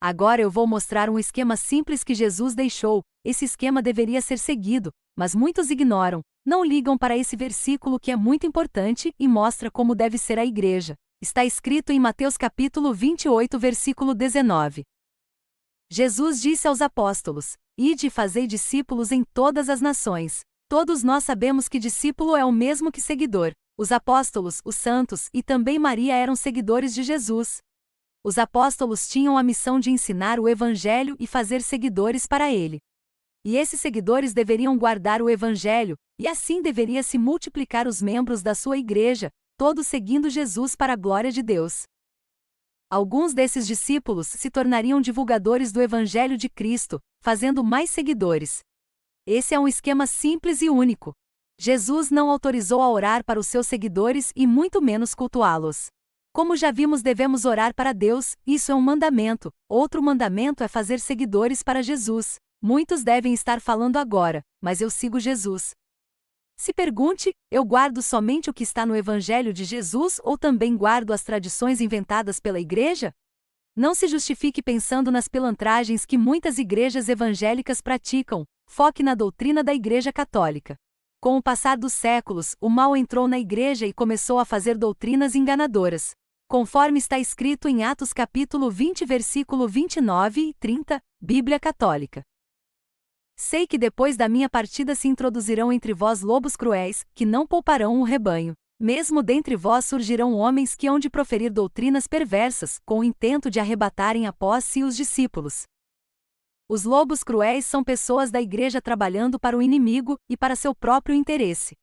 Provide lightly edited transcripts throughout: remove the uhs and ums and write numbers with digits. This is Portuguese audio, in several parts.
Agora eu vou mostrar um esquema simples que Jesus deixou. Esse esquema deveria ser seguido, mas muitos ignoram, não ligam para esse versículo que é muito importante e mostra como deve ser a igreja. Está escrito em Mateus capítulo 28, versículo 19. Jesus disse aos apóstolos: Ide e fazei discípulos em todas as nações. Todos nós sabemos que discípulo é o mesmo que seguidor. Os apóstolos, os santos e também Maria eram seguidores de Jesus. Os apóstolos tinham a missão de ensinar o Evangelho e fazer seguidores para ele. E esses seguidores deveriam guardar o Evangelho, e assim deveria se multiplicar os membros da sua igreja, todos seguindo Jesus para a glória de Deus. Alguns desses discípulos se tornariam divulgadores do Evangelho de Cristo, fazendo mais seguidores. Esse é um esquema simples e único. Jesus não autorizou a orar para os seus seguidores e muito menos cultuá-los. Como já vimos, devemos orar para Deus, isso é um mandamento. Outro mandamento é fazer seguidores para Jesus. Muitos devem estar falando agora, mas eu sigo Jesus. Se pergunte, eu guardo somente o que está no Evangelho de Jesus ou também guardo as tradições inventadas pela igreja? Não se justifique pensando nas pilantragens que muitas igrejas evangélicas praticam. Foque na doutrina da Igreja Católica. Com o passar dos séculos, o mal entrou na igreja e começou a fazer doutrinas enganadoras. Conforme está escrito em Atos capítulo 20, versículo 29 e 30, Bíblia Católica. Sei que depois da minha partida se introduzirão entre vós lobos cruéis, que não pouparão o rebanho. Mesmo dentre vós surgirão homens que hão de proferir doutrinas perversas, com o intento de arrebatarem após si os discípulos. Os lobos cruéis são pessoas da igreja trabalhando para o inimigo e para seu próprio interesse.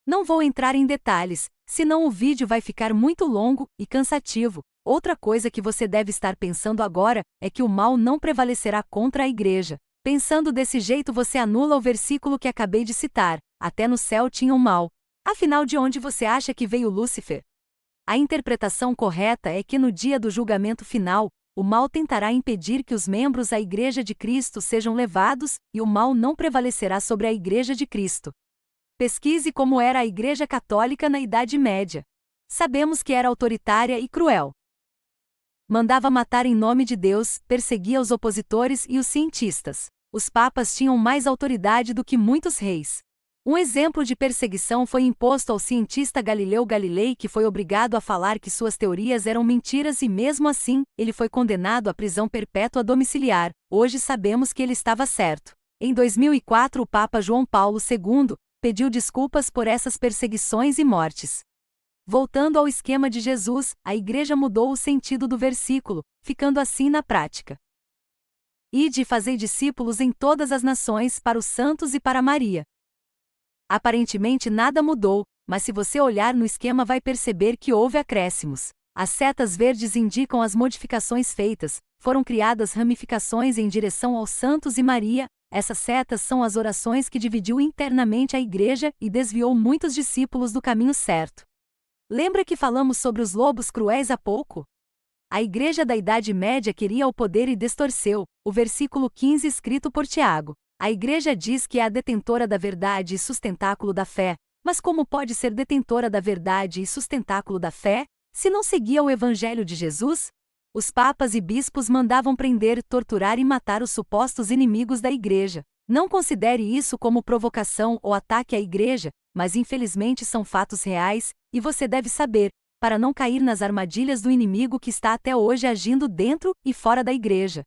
Não vou entrar em detalhes, senão o vídeo vai ficar muito longo e cansativo. Outra coisa que você deve estar pensando agora é que o mal não prevalecerá contra a igreja. Pensando desse jeito, você anula o versículo que acabei de citar: até no céu tinha o mal. Afinal, de onde você acha que veio Lúcifer? A interpretação correta é que no dia do julgamento final, o mal tentará impedir que os membros da Igreja de Cristo sejam levados, e o mal não prevalecerá sobre a Igreja de Cristo. Pesquise como era a Igreja Católica na Idade Média. Sabemos que era autoritária e cruel. Mandava matar em nome de Deus, perseguia os opositores e os cientistas. Os papas tinham mais autoridade do que muitos reis. Um exemplo de perseguição foi imposto ao cientista Galileu Galilei, que foi obrigado a falar que suas teorias eram mentiras e, mesmo assim, ele foi condenado à prisão perpétua domiciliar. Hoje sabemos que ele estava certo. Em 2004, o Papa João Paulo II pediu desculpas por essas perseguições e mortes. Voltando ao esquema de Jesus, a igreja mudou o sentido do versículo, ficando assim na prática: Ide e fazei discípulos em todas as nações, para os santos e para Maria. Aparentemente nada mudou, mas se você olhar no esquema vai perceber que houve acréscimos. As setas verdes indicam as modificações feitas, foram criadas ramificações em direção aos santos e Maria. Essas setas são as orações que dividiu internamente a igreja e desviou muitos discípulos do caminho certo. Lembra que falamos sobre os lobos cruéis há pouco? A igreja da Idade Média queria o poder e distorceu, o versículo 15 escrito por Tiago. A igreja diz que é a detentora da verdade e sustentáculo da fé, mas como pode ser detentora da verdade e sustentáculo da fé, se não seguia o evangelho de Jesus? Os papas e bispos mandavam prender, torturar e matar os supostos inimigos da igreja. Não considere isso como provocação ou ataque à igreja, mas infelizmente são fatos reais, e você deve saber, para não cair nas armadilhas do inimigo que está até hoje agindo dentro e fora da igreja.